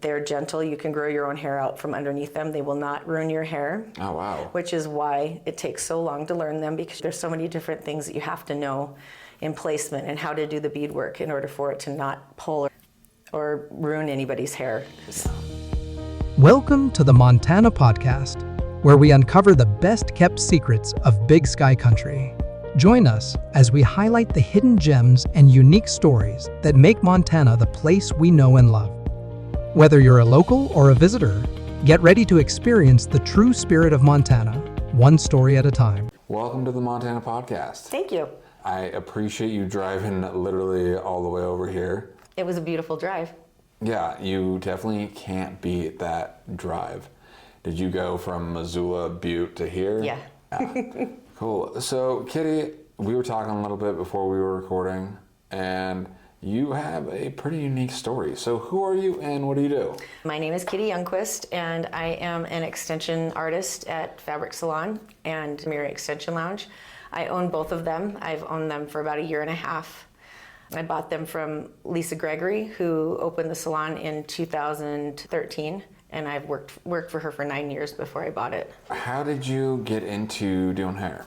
They're gentle. You can grow your own hair out from underneath them. They will not ruin your hair. Oh, wow. Which is why it takes so long to learn them, because there's so many different things that you have to know in placement and how to do the beadwork in order for it to not pull or ruin anybody's hair. Welcome to the Montana Podcast, where we uncover the best kept secrets of Big Sky Country. Join us as we highlight the hidden gems and unique stories that make Montana the place we know and love. Whether you're a local or a visitor, get ready to experience the true spirit of Montana, one story at a time. Welcome to the Montana Podcast. Thank you. I appreciate you driving literally all the way over here. It was a beautiful drive. Yeah, you definitely can't beat that drive. Did you go from Missoula, Butte to here? Yeah. Cool. So, Kitty, we were talking a little bit before we were recording, and you have a pretty unique story. So who are you and what do you do? My name is Kitty Younquist, and I am an extension artist at Salon and Mirror Extension Lounge. I own both of them. I've owned them for about a year and a half. I bought them from Lisa Gregory, who opened the salon in 2013, and I've worked for her for 9 years before I bought it. How did you get into doing hair?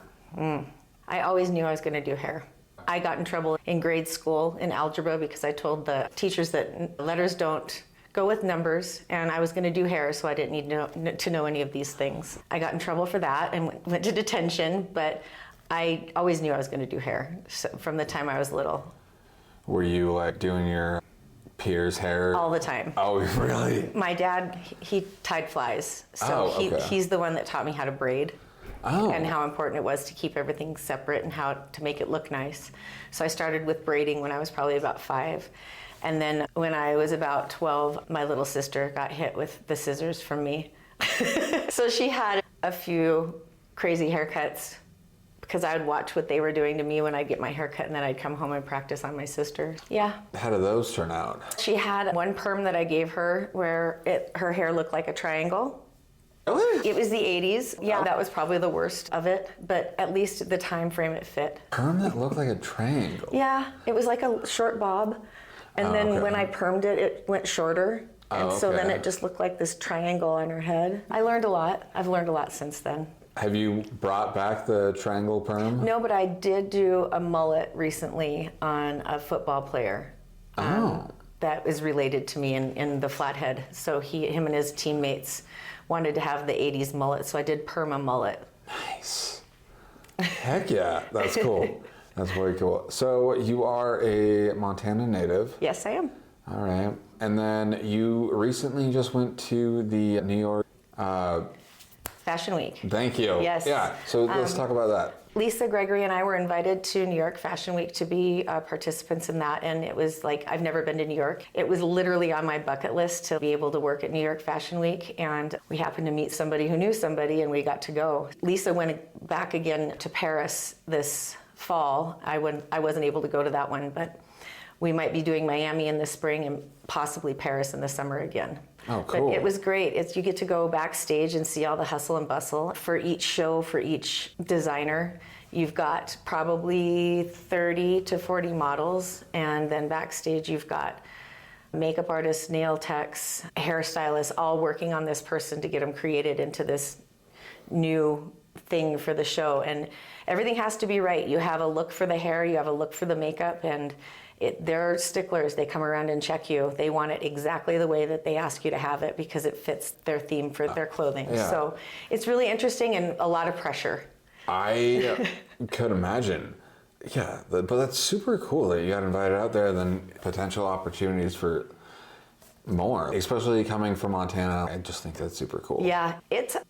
I always knew I was going to do hair. I got in trouble in grade school in algebra because I told the teachers that letters don't go with numbers, and I was going to do hair, so I didn't need to know any of these things. I got in trouble for that and went to detention, but I always knew I was going to do hair from the time I was little. Were you like doing your peers' hair? All the time. Oh, really? My dad, he tied flies, so he's the one that taught me how to braid. And how important it was to keep everything separate and how to make it look nice. So I started with braiding when I was probably about 5. And then when I was about 12, my little sister got hit with the scissors from me. So she had a few crazy haircuts because I would watch what they were doing to me when I'd get my hair cut, and then I'd come home and practice on my sister. Yeah. How did those turn out? She had one perm that I gave her where her hair looked like a triangle. Really? It was the 80s. Yeah, that was probably the worst of it, but at least the time frame it fit. Perm that looked like a triangle? Yeah, it was like a short bob, and then when I permed it, it went shorter, and so then it just looked like this triangle on her head. I learned a lot. I've learned a lot since then. Have you brought back the triangle perm? No, but I did do a mullet recently on a football player. That is related to me in the flathead. So him and his teammates wanted to have the 80s mullet, so I did perm a mullet. Nice. Heck yeah, that's cool. That's very cool. So you are a Montana native. Yes, I am. All right. And then you recently just went to the New York Fashion Week. Thank you. Yes. Yeah, so let's talk about that. Lisa Gregory and I were invited to New York Fashion Week to be participants in that, and it was like, I've never been to New York. It was literally on my bucket list to be able to work at New York Fashion Week, and we happened to meet somebody who knew somebody, and we got to go. Lisa went back again to Paris this fall. I wasn't able to go to that one, but we might be doing Miami in the spring and possibly Paris in the summer again. Oh, cool. But it was great. You get to go backstage and see all the hustle and bustle. For each show, for each designer, you've got probably 30 to 40 models, and then backstage you've got makeup artists, nail techs, hairstylists, all working on this person to get them created into this new thing for the show. And everything has to be right. You have a look for the hair, you have a look for the makeup, and they're sticklers. They come around and check you. They want it exactly the way that they ask you to have it because it fits their theme for their clothing. Yeah. So it's really interesting and a lot of pressure. I could imagine. Yeah, but that's super cool that you got invited out there, then potential opportunities for more, especially coming from Montana. I just think that's super cool. Yeah,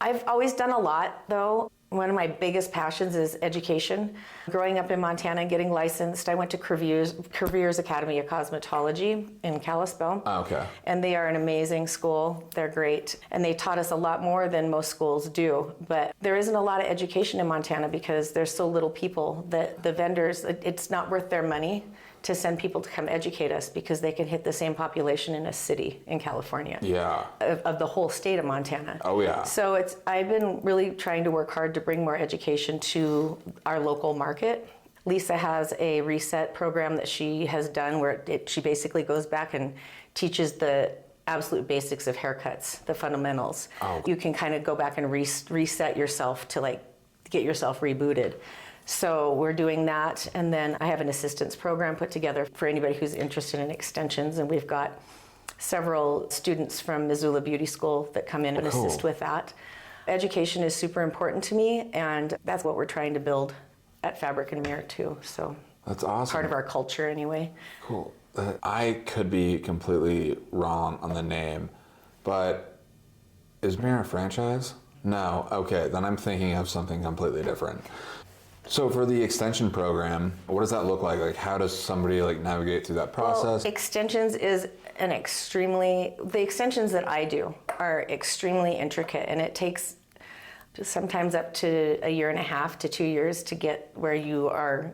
I've always done a lot though. One of my biggest passions is education. Growing up in Montana and getting licensed, I went to Careers Academy of Cosmetology in Kalispell. Oh, okay. And they are an amazing school. They're great. And they taught us a lot more than most schools do. But there isn't a lot of education in Montana because there's so little people that the vendors, it's not worth their money to send people to come educate us because they can hit the same population in a city in California. Yeah. Of the whole state of Montana. Oh, yeah. So I've been really trying to work hard to bring more education to our local market. Lisa has a reset program that she has done where she basically goes back and teaches the absolute basics of haircuts, the fundamentals. Oh. You can kind of go back and reset yourself to like get yourself rebooted. So we're doing that, and then I have an assistance program put together for anybody who's interested in extensions, and we've got several students from Missoula Beauty School that come in and assist with that. Education is super important to me, and that's what we're trying to build at Fabric and Mirror too. So That's awesome. part of our culture anyway. Cool. I could be completely wrong on the name, but is Mirror a franchise? No. Okay, then I'm thinking of something completely different. So for the extension program, what does that look like? Like, how does somebody like navigate through that process? Well, extensions is the extensions that I do are extremely intricate, and it takes sometimes up to a year and a half to 2 years to get where you are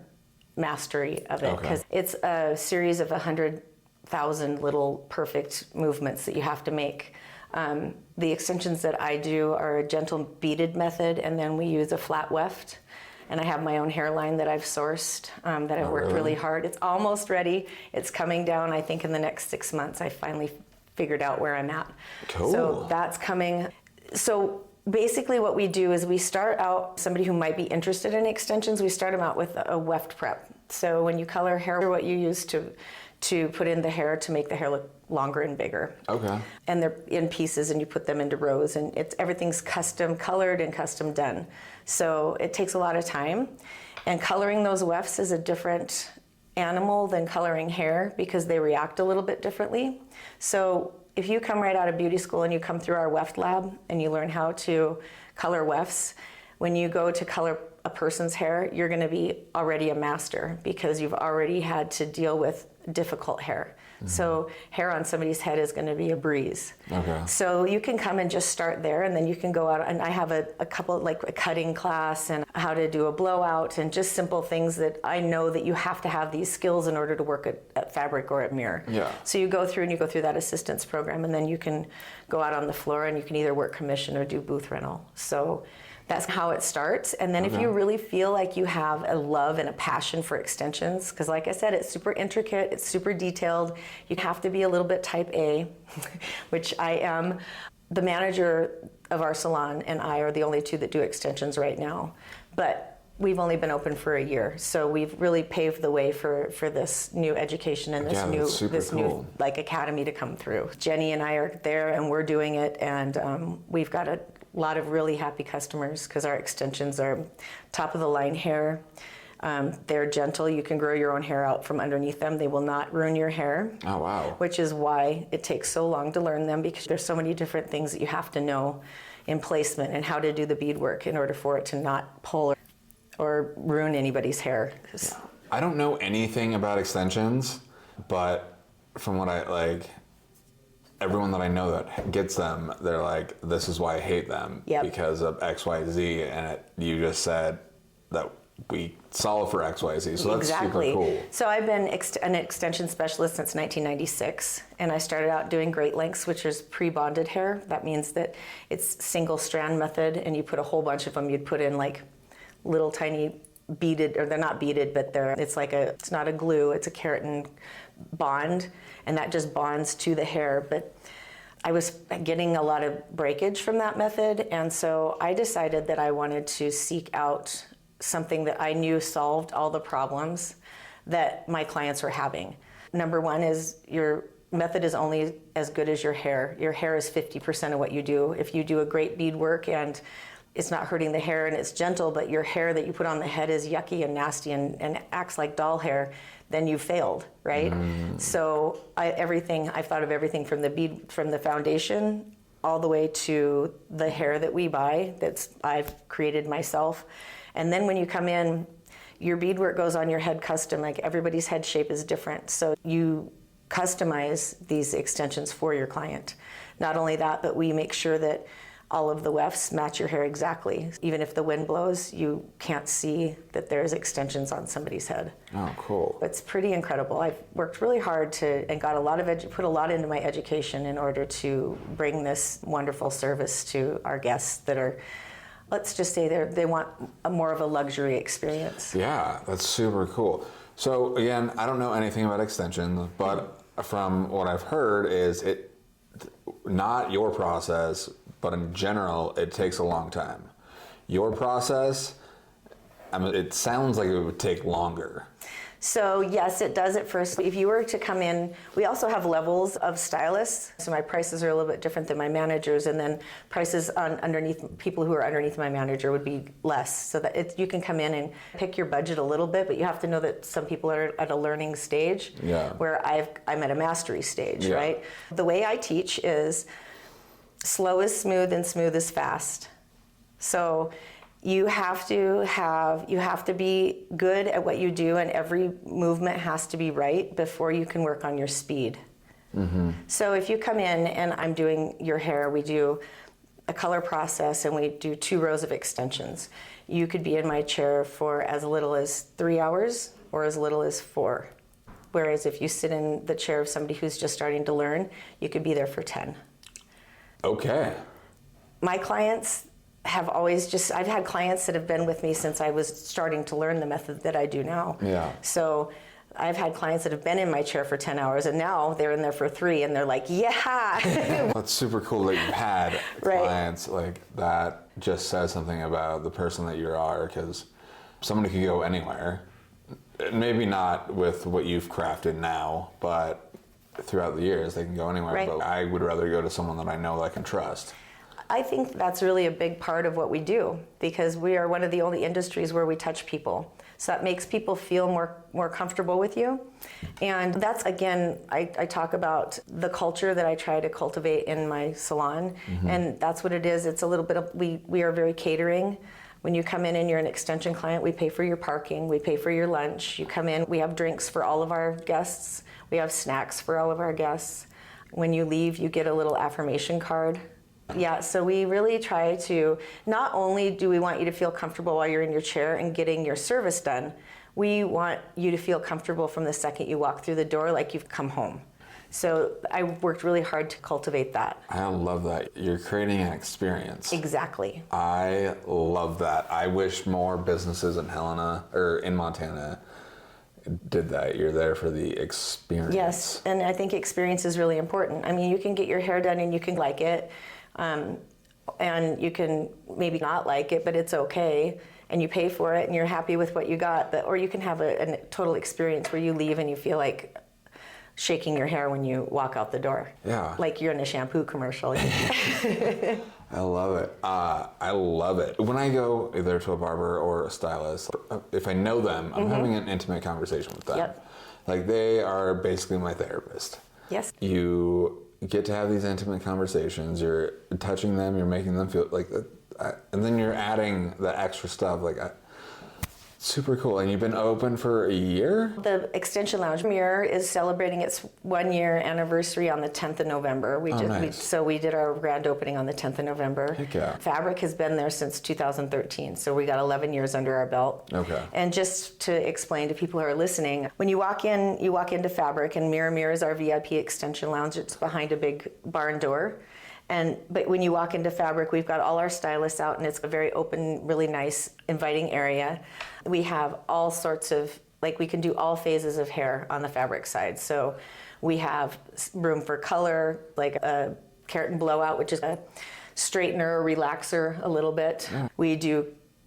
mastery of it, because it's a series of 100,000 little perfect movements that you have to make. The extensions that I do are a gentle beaded method, and then we use a flat weft. And I have my own hairline that I've sourced, that I've worked really hard. It's almost ready. It's coming down, I think, in the next 6 months. I finally figured out where I'm at. Cool. So that's coming. So basically what we do is we start out, somebody who might be interested in extensions, we start them out with a weft prep. So when you color hair, what you use to put in the hair to make the hair look longer and bigger. Okay. And they're in pieces, and you put them into rows, and everything's custom colored and custom done. So it takes a lot of time. And coloring those wefts is a different animal than coloring hair because they react a little bit differently. So if you come right out of beauty school and you come through our weft lab and you learn how to color wefts, when you go to color a person's hair, you're going to be already a master because you've already had to deal with difficult hair. So hair on somebody's head is going to be a breeze. Okay. So you can come and just start there, and then you can go out, and I have a couple, like a cutting class and how to do a blowout and just simple things that I know that you have to have these skills in order to work at Fabric or at Mirror. Yeah. So you go through that assistance program, and then you can go out on the floor and you can either work commission or do booth rental. So that's how it starts. And then if you really feel like you have a love and a passion for extensions, because like I said, it's super intricate, it's super detailed, you have to be a little bit type A, which I am. The manager of our salon and I are the only two that do extensions right now. But we've only been open for a year, so we've really paved the way for this new education and this new like academy to come through. Jenny and I are there, and we're doing it, and we've got a lot of really happy customers because our extensions are top of the line hair. They're gentle. You can grow your own hair out from underneath them. They will not ruin your hair. Oh, wow. Which is why it takes so long to learn them, because there's so many different things that you have to know in placement and how to do the beadwork in order for it to not pull or ruin anybody's hair. Yeah. I don't know anything about extensions, but from what everyone that I know that gets them, they're like, this is why I hate them because of X, Y, Z, and you just said that we solve for X, Y, Z, so that's super cool. So I've been an extension specialist since 1996, and I started out doing Great Lengths, which is pre-bonded hair. That means that it's single strand method, and you put a whole bunch of them. You'd put in like little tiny beaded, or they're not beaded, but it's not a glue, it's a keratin bond, and that just bonds to the hair. But I was getting a lot of breakage from that method, and so I decided that I wanted to seek out something that I knew solved all the problems that my clients were having. Number one is your method is only as good as your hair. Your hair is 50% of what you do. If you do a great beadwork and it's not hurting the hair and it's gentle, but your hair that you put on the head is yucky and nasty and acts like doll hair, then you failed, right? So I've thought of everything from the foundation all the way to the hair that we buy I've created myself. And then when you come in, your beadwork goes on your head custom. Like everybody's head shape is different, so you customize these extensions for your client. Not only that, but we make sure that all of the wefts match your hair exactly. Even if the wind blows, you can't see that there's extensions on somebody's head. Oh, cool. It's pretty incredible. I've worked really hard and got put a lot into my education in order to bring this wonderful service to our guests that are, let's just say they want more of a luxury experience. Yeah, that's super cool. So again, I don't know anything about extensions, but from what I've heard is not your process, but in general, it takes a long time. Your process, I mean, it sounds like it would take longer. So yes, it does at first. If you were to come in, we also have levels of stylists. So my prices are a little bit different than my managers, and then prices on underneath people who are underneath my manager would be less. So that you can come in and pick your budget a little bit, but you have to know that some people are at a learning stage, where I'm at a mastery stage, right? The way I teach is slow is smooth and smooth is fast. So you have to be good at what you do, and every movement has to be right before you can work on your speed. So if you come in and I'm doing your hair, we do a color process and we do 2 rows of extensions. You could be in my chair for as little as 3 hours or as little as 4. Whereas if you sit in the chair of somebody who's just starting to learn, you could be there for 10. Okay. My clients have always I've had clients that have been with me since I was starting to learn the method that I do now. So I've had clients that have been in my chair for 10 hours and now they're in there for 3 and they're like, yeah. That's super cool that you've had clients like that. Just says something about the person that you are, because somebody could go anywhere. Maybe not with what you've crafted now, but throughout the years they can go anywhere. But I would rather go to someone that I know that I can trust. I think that's really a big part of what we do, because we are one of the only industries where we touch people. So that makes people feel more comfortable with you. And that's, again, I talk about the culture that I try to cultivate in my salon. And that's what it is. It's a little bit of, we are very catering. When you come in and you're an extension client, we pay for your parking, we pay for your lunch. You come in, we have drinks for all of our guests. We have snacks for all of our guests. When you leave, you get a little affirmation card. Yeah, so we really try to, not only do we want you to feel comfortable while you're in your chair and getting your service done, we want you to feel comfortable from the second you walk through the door, like you've come home. So I worked really hard to cultivate that. I love that. You're creating an experience. Exactly. I love that. I wish more businesses in Helena, or in Montana, did that. You're there for the experience. Yes, and I think experience is really important. I mean, you can get your hair done and you can like it. And you can maybe not like it, but it's okay, and you pay for it and you're happy with what you got. Or you can have a total experience where you leave and you feel like shaking your hair when you walk out the door. Yeah. Like you're in a shampoo commercial. I love it. I love it. When I go either to a barber or a stylist, if I know them, I'm having an intimate conversation with them. Yep. Like, they are basically my therapist. Yes. You get to have these intimate conversations. You're touching them. You're making them feel like, and then you're adding the extra stuff. Like, super cool. And you've been open for a year? The Extension Lounge Mirror is celebrating its 1-year anniversary on the 10th of November. So we did our grand opening on the 10th of November. Heck yeah. Fabric has been there since 2013, so we got 11 years under our belt. Okay. And just to explain to people who are listening, when you walk into Fabric, and Mirror is our VIP Extension Lounge. It's behind a big barn door. But when you walk into Fabric, we've got all our stylists out, and it's a very open, really nice, inviting area. We have all sorts of, we can do all phases of hair on the Fabric side. So we have room for color, like a keratin blowout, which is a straightener, relaxer a little bit. Yeah. We do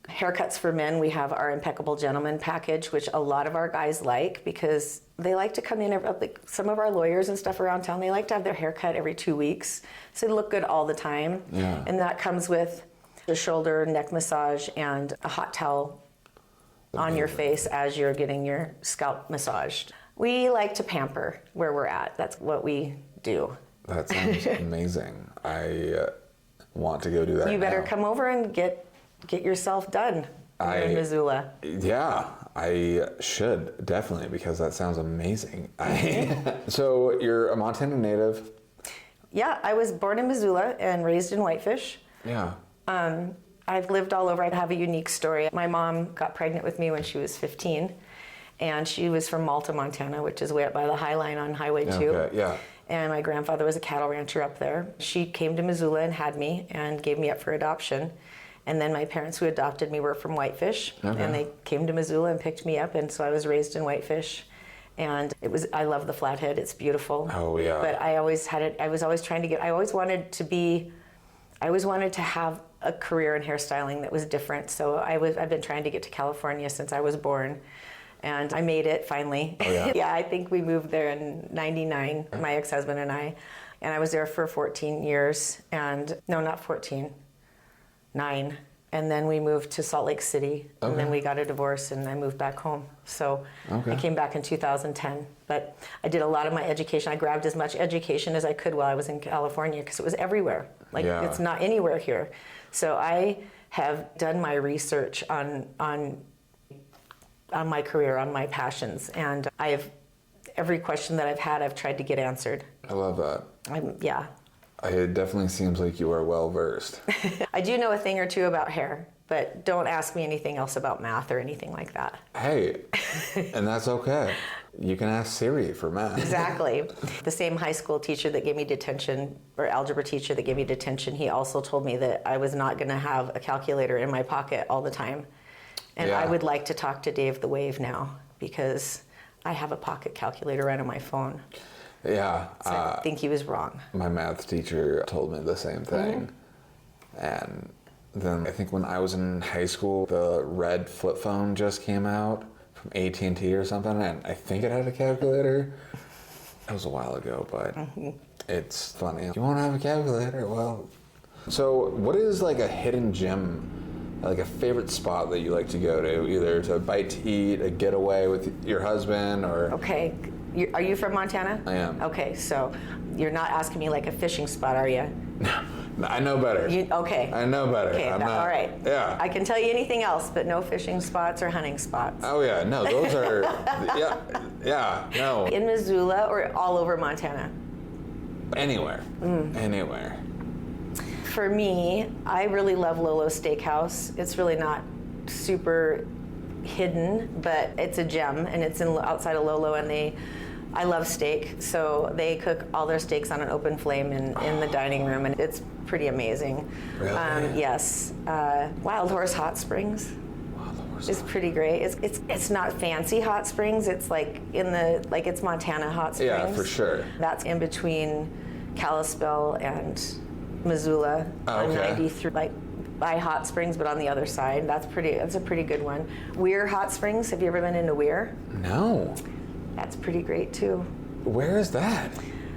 haircuts for men. We have our Impeccable Gentleman package, which a lot of our guys like, because they like to come in, like some of our lawyers and stuff around town, they like to have their hair cut every 2 weeks. So they look good all the time. Yeah. And that comes with a shoulder, neck massage, and a hot towel on your face as you're getting your scalp massaged. We like to pamper where we're at. That's what we do. That sounds amazing. I want to go do that. You better come over and get yourself done in Missoula. Yeah, I should, definitely, because that sounds amazing. So you're a Montana native? Yeah, I was born in Missoula and raised in Whitefish. Yeah. I've lived all over. I have a unique story. My mom got pregnant with me when she was 15, and she was from Malta, Montana, which is way up by the High Line on Highway 2. Okay, yeah. And my grandfather was a cattle rancher up there. She came to Missoula and had me and gave me up for adoption. And then my parents who adopted me were from Whitefish, and they came to Missoula and picked me up, and so I was raised in Whitefish. And I love the flathead. It's beautiful. Oh, yeah. But I always wanted to have a career in hairstyling that was different. So I've been trying to get to California since I was born. And I made it finally. Oh, yeah? Yeah, I think we moved there in '99, my ex-husband and I. And I was there for 14 years. And no, not 14, 9. And then we moved to Salt Lake City. Okay. And then we got a divorce and I moved back home. So I came back in 2010. But I did a lot of my education. I grabbed as much education as I could while I was in California because it was everywhere. Like it's not anywhere here. So I have done my research on my career, on my passions, and every question that I've had, I've tried to get answered. I love that. Yeah. It definitely seems like you are well versed. I do know a thing or two about hair, but don't ask me anything else about math or anything like that. Hey, and that's okay. You can ask Siri for math. Exactly. The same high school teacher that gave me detention, or algebra teacher that gave me detention, he also told me that I was not going to have a calculator in my pocket all the time. And I would like to talk to Dave the Wave now because I have a pocket calculator right on my phone. Yeah. So I think he was wrong. My math teacher told me the same thing. And then I think when I was in high school, the red flip phone just came out from AT&T or something, and I think it had a calculator. That was a while ago, but it's funny. You want to have a calculator? Well, so what is like a hidden gem, like a favorite spot that you like to go to, either to bite to eat, a getaway with your husband, or... Okay. Are you from Montana? I am. Okay, so you're not asking me like a fishing spot, are you? No, I know better. Okay. I know better. Okay, I'm not, all right. Yeah. I can tell you anything else, but no fishing spots or hunting spots. Oh yeah, no, those are, no. In Missoula or all over Montana? Anywhere. Anywhere. For me, I really love Lolo's Steakhouse. It's really not super hidden, but it's a gem, and it's outside of Lolo, and I love steak, so they cook all their steaks on an open flame in the dining room, and it's pretty amazing. Really? Yes. Wild Horse Hot Springs. It's pretty great. It's not fancy hot springs. It's like it's Montana hot springs. Yeah, for sure. That's in between Kalispell and Missoula on 93, like by Hot Springs, but on the other side. That's a pretty good one. Weir Hot Springs. Have you ever been into Weir? No. That's pretty great too. Where is that?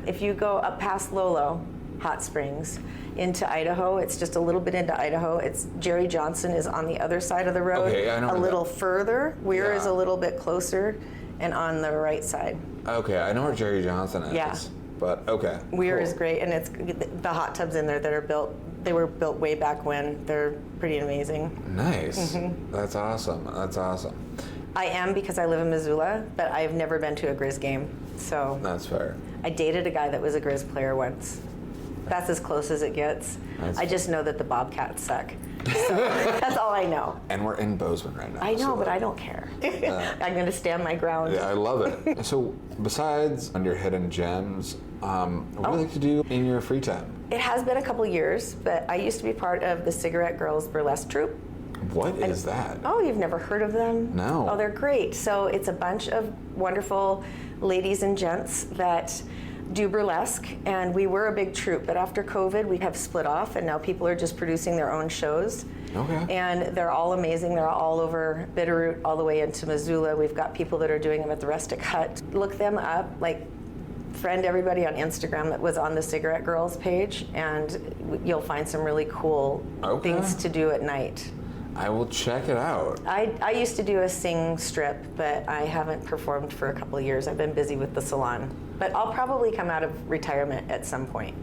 If you go up past Lolo Hot Springs into Idaho, it's just a little bit into Idaho. It's Jerry Johnson is on the other side of the road. Okay, I know a little further. Weir is a little bit closer and on the right side. Okay, I know where Jerry Johnson is. Yeah. But okay. Weir cool. is great, and it's the hot tubs in there that are built. They were built way back when. They're pretty amazing. Nice. That's awesome. That's awesome. I am because I live in Missoula, but I've never been to a Grizz game. So That's fair. I dated a guy that was a Grizz player once. That's as close as it gets. I just know that the Bobcats suck. So that's all I know. And we're in Bozeman right now. I know, so but I don't care. I'm going to stand my ground. Yeah, I love it. So besides under hidden gems, what do you like to do in your free time? It has been a couple years, but I used to be part of the Cigarette Girls burlesque troupe. What is that? Oh, you've never heard of them? No. Oh, they're great. So it's a bunch of wonderful ladies and gents that do burlesque, and we were a big troupe, but after COVID we have split off, and now people are just producing their own shows. Okay. And they're all amazing. They're all over Bitterroot all the way into Missoula. We've got people that are doing them at the Rustic Hut. Look them up, friend everybody on Instagram that was on the Cigarette Girls page, and you'll find some really cool things to do at night. I will check it out. I used to do a sing strip, but I haven't performed for a couple of years. I've been busy with the salon. But I'll probably come out of retirement at some point.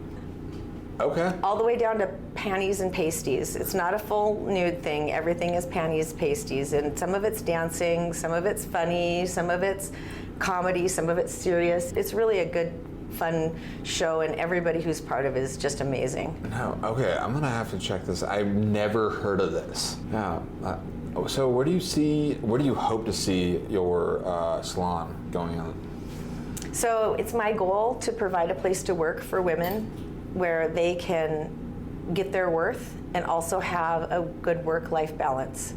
Okay. All the way down to panties and pasties. It's not a full nude thing. Everything is panties, pasties, and some of it's dancing, some of it's funny, some of it's comedy, some of it's serious. It's really a good, fun show, and everybody who's part of it is just amazing. No, okay, I'm gonna have to check this. I've never heard of this. Yeah. So where do you hope to see your salon going on? So it's my goal to provide a place to work for women where they can get their worth and also have a good work-life balance.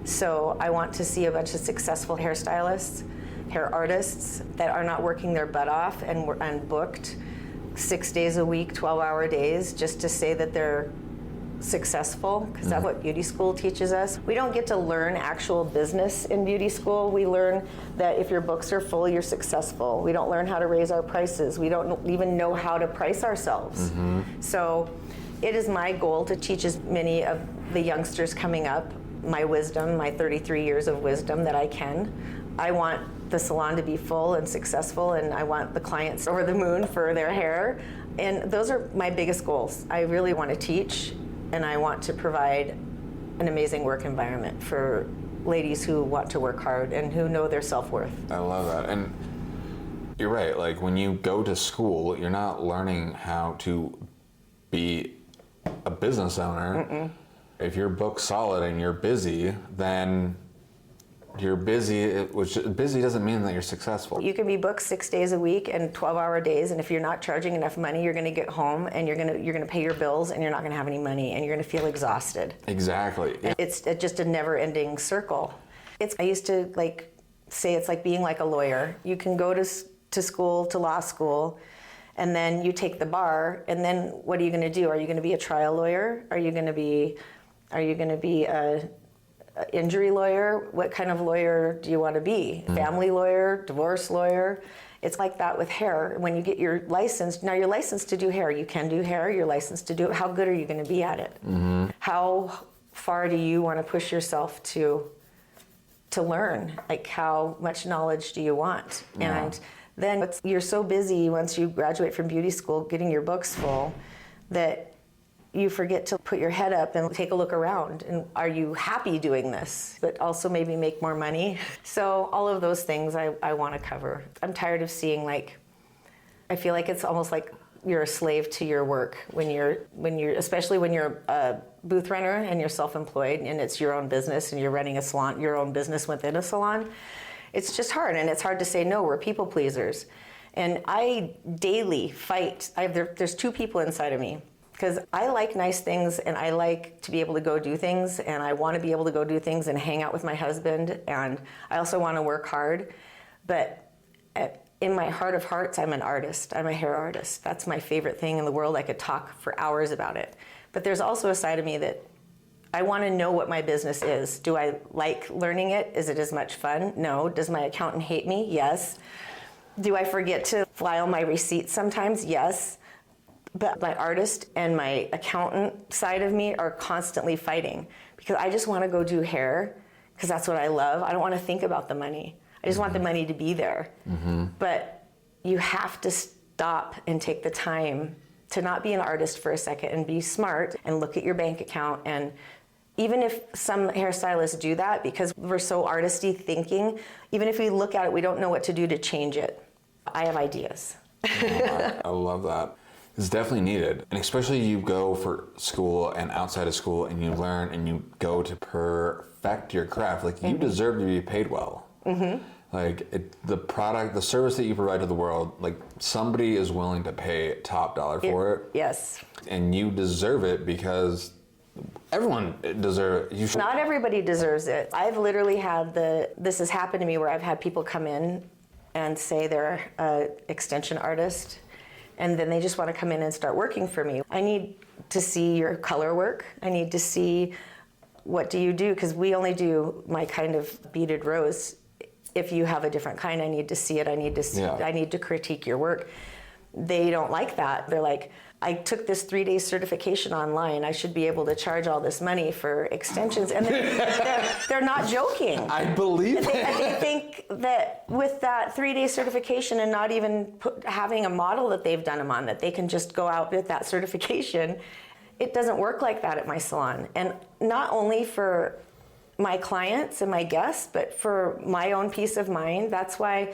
So I want to see a bunch of successful hairstylists hair artists that are not working their butt off and booked 6 days a week, 12-hour days, just to say that they're successful, because that's what beauty school teaches us. We don't get to learn actual business in beauty school. We learn that if your books are full, you're successful. We don't learn how to raise our prices. We don't even know how to price ourselves. So it is my goal to teach as many of the youngsters coming up my wisdom, my 33 years of wisdom that I can. I want the salon to be full and successful, and I want the clients over the moon for their hair. And those are my biggest goals. I really want to teach, and I want to provide an amazing work environment for ladies who want to work hard and who know their self-worth. I love that. And you're right, like when you go to school, you're not learning how to be a business owner. If you're booked solid and you're busy, then you're busy, which busy doesn't mean that you're successful. You can be booked 6 days a week and 12-hour days, and if you're not charging enough money, you're going to get home and you're going to pay your bills, and you're not going to have any money, and you're going to feel exhausted. Exactly. And it's just a never-ending circle. I used to say it's like being like a lawyer. You can go to school, to law school, and then you take the bar, and then what are you going to do? Are you going to be a trial lawyer? Are you going to be a injury lawyer? What kind of lawyer do you want to be? Family lawyer, divorce lawyer? It's like that with hair. When you get your license, now you're licensed to do hair. You can do hair, you're licensed to do it. How good are you going to be at it? How far do you want to push yourself to learn? Like, how much knowledge do you want? And then you're so busy once you graduate from beauty school getting your books full that you forget to put your head up and take a look around. And are you happy doing this? But also maybe make more money. So all of those things I want to cover. I'm tired of seeing I feel like it's almost like you're a slave to your work when you're especially when you're a booth runner and you're self-employed and it's your own business and you're running a salon, your own business within a salon. It's just hard, and it's hard to say no. We're people pleasers. And I daily fight. There's two people inside of me. Because I like nice things, and I like to be able to go do things, and I want to be able to go do things and hang out with my husband, and I also want to work hard. But in my heart of hearts, I'm an artist. I'm a hair artist. That's my favorite thing in the world. I could talk for hours about it. But there's also a side of me that I want to know what my business is. Do I like learning it? Is it as much fun? No. Does my accountant hate me? Yes. Do I forget to file my receipts sometimes? Yes. But my artist and my accountant side of me are constantly fighting because I just want to go do hair because that's what I love. I don't want to think about the money. I just want the money to be there. But you have to stop and take the time to not be an artist for a second and be smart and look at your bank account. And even if some hairstylists do that because we're so artisty thinking, even if we look at it, we don't know what to do to change it. I have ideas. I love that. It's definitely needed. And especially you go for school and outside of school and you learn and you go to perfect your craft. Like you deserve to be paid well. Like the service that you provide to the world, like somebody is willing to pay top dollar for it. Yes. And you deserve it because everyone deserves it. Not everybody deserves it. I've literally had this has happened to me where I've had people come in and say they're an extension artist. And then they just want to come in and start working for me. I need to see your color work. I need to see what do you do, because we only do my kind of beaded rose. If you have a different kind, I need to see it. I need to see. I need to critique your work. They don't like that. They're like, I took this 3-day certification online. I should be able to charge all this money for extensions. And they're not joking. I believe it. They think that with that 3-day certification and not even having a model that they've done them on, that they can just go out with that certification. It doesn't work like that at my salon. And not only for my clients and my guests, but for my own peace of mind. That's why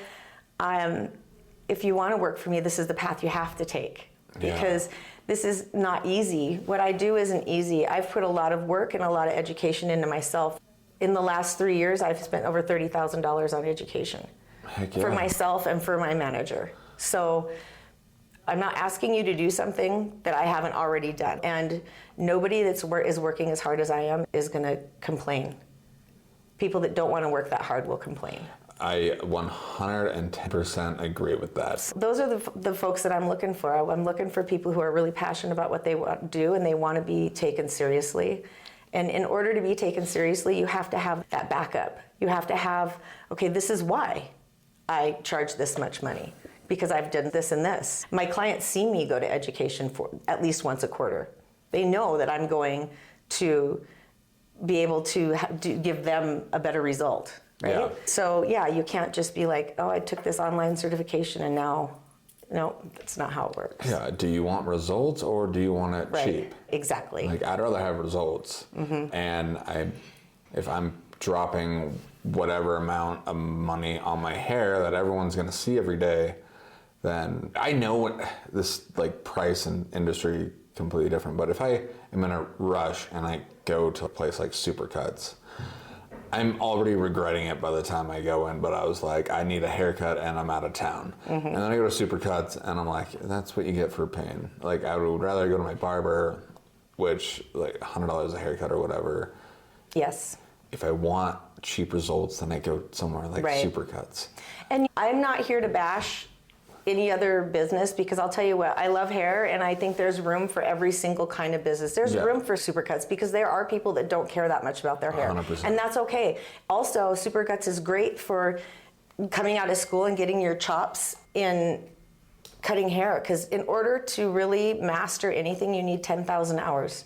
if you want to work for me, this is the path you have to take. Because this is not easy. What I do isn't easy. I've put a lot of work and a lot of education into myself. In the last 3 years, I've spent over $30,000 on education for myself and for my manager. So I'm not asking you to do something that I haven't already done. And nobody is working as hard as I am is going to complain. People that don't want to work that hard will complain. I 110% agree with that. Those are the folks that I'm looking for. I'm looking for people who are really passionate about what they want to do and they want to be taken seriously. And in order to be taken seriously, you have to have that backup. You have to have, okay, this is why I charge this much money, because I've done this and this. My clients see me go to education for at least once a quarter. They know that I'm going to be able to give them a better result. Right? Yeah. So yeah, you can't just be like, oh, I took this online certification and now, no, that's not how it works. Yeah, do you want results or do you want it cheap? Exactly. Like, I'd rather have results. And if I'm dropping whatever amount of money on my hair that everyone's gonna see every day, then I know what this like price and industry completely different. But if I am in a rush and I go to a place like Supercuts, I'm already regretting it by the time I go in, but I was like, I need a haircut and I'm out of town. And then I go to Supercuts and I'm like, that's what you get for paying. Like, I would rather go to my barber, which like $100 a haircut or whatever. Yes. If I want cheap results, then I go somewhere like Supercuts. And I'm not here to bash any other business, because I'll tell you what, I love hair and I think there's room for every single kind of business. There's room for Supercuts because there are people that don't care that much about their hair. 100%. And that's okay. Also, Supercuts is great for coming out of school and getting your chops in cutting hair, because in order to really master anything, you need 10,000 hours.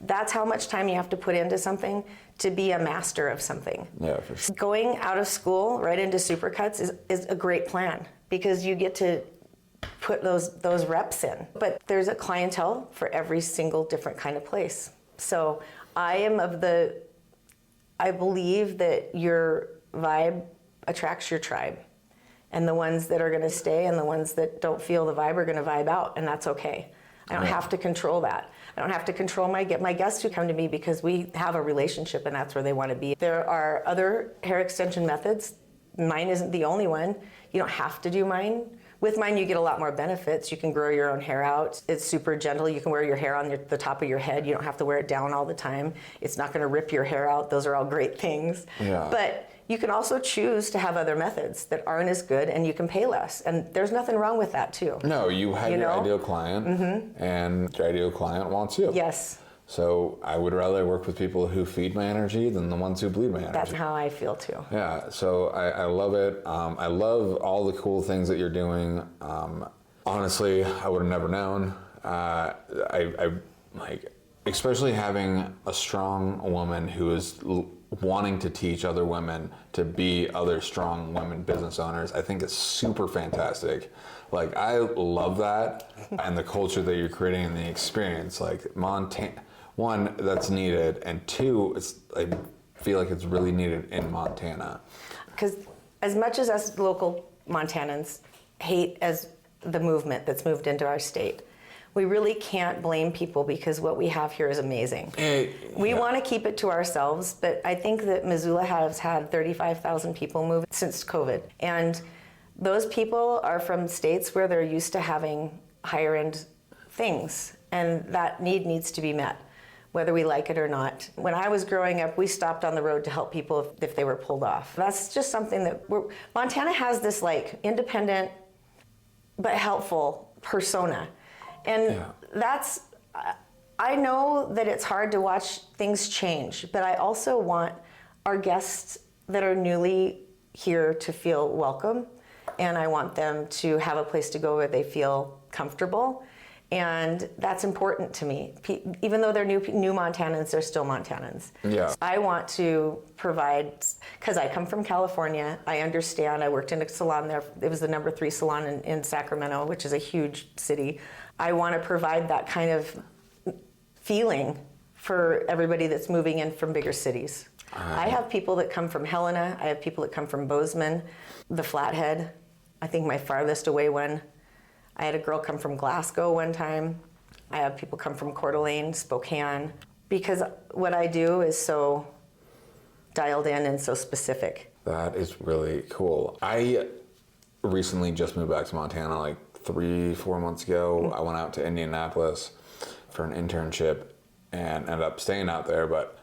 That's how much time you have to put into something to be a master of something. Yeah, for sure. Going out of school right into Supercuts is a great plan, because you get to put those reps in. But there's a clientele for every single different kind of place. So I believe that your vibe attracts your tribe. And the ones that are gonna stay and the ones that don't feel the vibe are gonna vibe out, and that's okay. I don't have to control that. I don't have to control my guests who come to me because we have a relationship and that's where they want to be. There are other hair extension methods. Mine isn't the only one. You don't have to do mine. With mine, you get a lot more benefits. You can grow your own hair out. It's super gentle. You can wear your hair on the top of your head. You don't have to wear it down all the time. It's not going to rip your hair out. Those are all great things. Yeah. But you can also choose to have other methods that aren't as good and you can pay less. And there's nothing wrong with that too. No, you have your ideal client and your ideal client wants you. Yes. So I would rather work with people who feed my energy than the ones who bleed my energy. That's how I feel too. Yeah, so I love it. I love all the cool things that you're doing. Honestly, I would have never known. I like, especially having a strong woman who is wanting to teach other women to be other strong women business owners, I think it's super fantastic. Like, I love that and the culture that you're creating and the experience. Like, Montana, one, that's needed, and two, I feel like it's really needed in Montana. Because as much as us local Montanans hate as the movement that's moved into our state, we really can't blame people because what we have here is amazing. We want to keep it to ourselves, but I think that Missoula has had 35,000 people move since COVID. And those people are from states where they're used to having higher end things, and that need needs to be met, whether we like it or not. When I was growing up, we stopped on the road to help people if they were pulled off. That's just something that Montana has this like independent but helpful persona. And that's, I know that it's hard to watch things change, but I also want our guests that are newly here to feel welcome, and I want them to have a place to go where they feel comfortable, and that's important to me. Even though they're new Montanans, they're still Montanans. Yeah. I want to provide, because I come from California, I understand, I worked in a salon there, it was the #3 salon in Sacramento, which is a huge city. I want to provide that kind of feeling for everybody that's moving in from bigger cities. I have people that come from Helena. I have people that come from Bozeman, the Flathead. I think my farthest away one. I had a girl come from Glasgow one time. I have people come from Coeur d'Alene, Spokane, because what I do is so dialed in and so specific. That is really cool. I recently just moved back to Montana, like 3-4 months ago. I went out to Indianapolis for an internship and ended up staying out there, but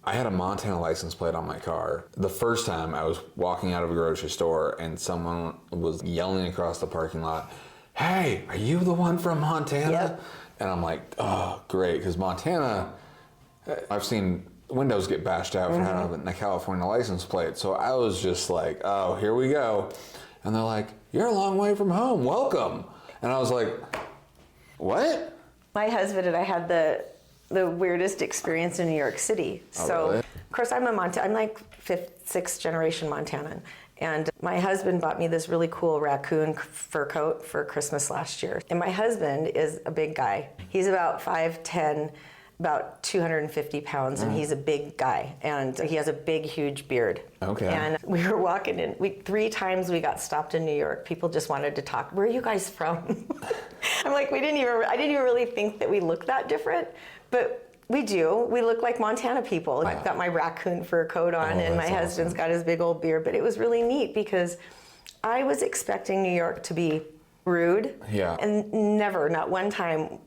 I had a Montana license plate on my car. The first time I was walking out of a grocery store and someone was yelling across the parking lot, "Hey, are you the one from Montana?" Yep. And I'm like, oh, great, because Montana, I've seen windows get bashed out for having a California license plate. So I was just like, oh, here we go. And they're like, "You're a long way from home. Welcome." And I was like, what? My husband and I had the weirdest experience in New York City. Oh, So, really? of course, I'm like fifth, sixth generation Montanan. And my husband bought me this really cool raccoon fur coat for Christmas last year. And my husband is a big guy. He's about 5'10", about 250 pounds, and he's a big guy. And he has a big, huge beard. Okay. And we were walking in. 3 times we got stopped in New York. People just wanted to talk. "Where are you guys from?" I'm like, I didn't even really think that we looked that different, but we do. We look like Montana people. I've got my raccoon fur coat on, and my husband's got his big old beard. But it was really neat because I was expecting New York to be rude. Yeah. And never, not one time.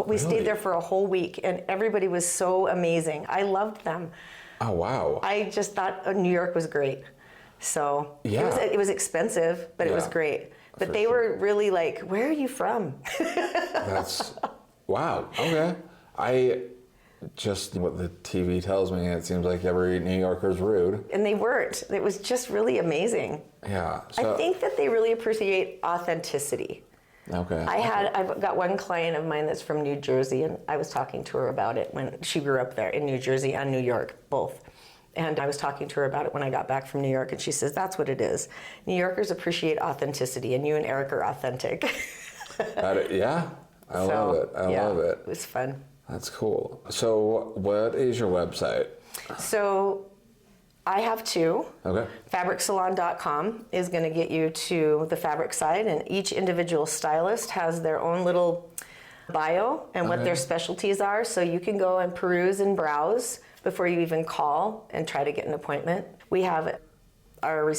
We stayed there for a whole week, and everybody was so amazing. I loved them. Oh, wow. I just thought New York was great. So Yeah. it was expensive, but it was Yeah. great. But For they sure. were really like, "Where are you from?" That's, wow, okay. What the TV tells me, it seems like every New Yorker's rude. And they weren't. It was just really amazing. Yeah. I think that they really appreciate authenticity. Okay. I've got one client of mine that's from New Jersey, and I was talking to her about it when she grew up there in New Jersey and New York, both. And I was talking to her about it when I got back from New York, and she says, "That's what it is. New Yorkers appreciate authenticity, and you and Eric are authentic." Yeah, I love it. I love it. It was fun. That's cool. So what is your website? So I have 2. Okay. FabricSalon.com is going to get you to the fabric side, and each individual stylist has their own little bio and what their specialties are, so you can go and peruse and browse before you even call and try to get an appointment. We have our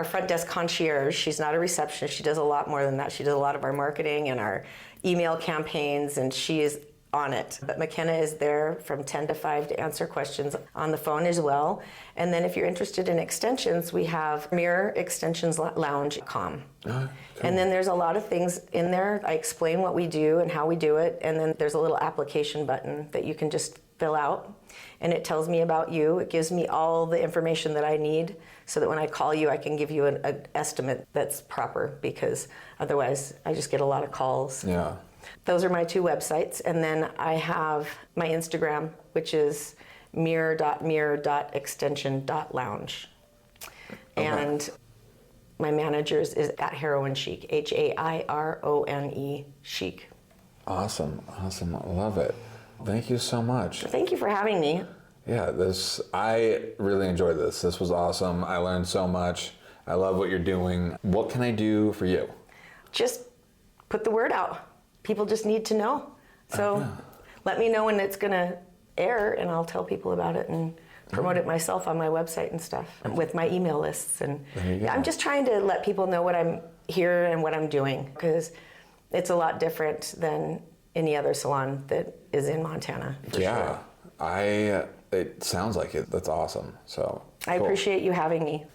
front desk concierge. She's not a receptionist. She does a lot more than that. She does a lot of our marketing and our email campaigns, and she is on it. But McKenna is there from 10 to 5 to answer questions on the phone as well. And then if you're interested in extensions, we have Mirror Extensions Lounge.com. Cool. And then there's a lot of things in there. I explain what we do and how we do it. And then there's a little application button that you can just fill out. And it tells me about you. It gives me all the information that I need so that when I call you, I can give you an estimate that's proper, because otherwise I just get a lot of calls. Yeah. Those are my 2 websites. And then I have my Instagram, which is mirror.mirror.extension.lounge. And my manager's is at Heroin Chic, HAIRONE Chic. Awesome. Awesome. I love it. Thank you so much. Thank you for having me. Yeah, I really enjoyed this. This was awesome. I learned so much. I love what you're doing. What can I do for you? Just put the word out. People just need to know. So let me know when it's going to air, and I'll tell people about it and promote it myself on my website and stuff with my email lists. And I'm just trying to let people know what I'm here and what I'm doing, because it's a lot different than any other salon that is in Montana. For sure. It sounds like it. That's awesome. So I cool. appreciate you having me.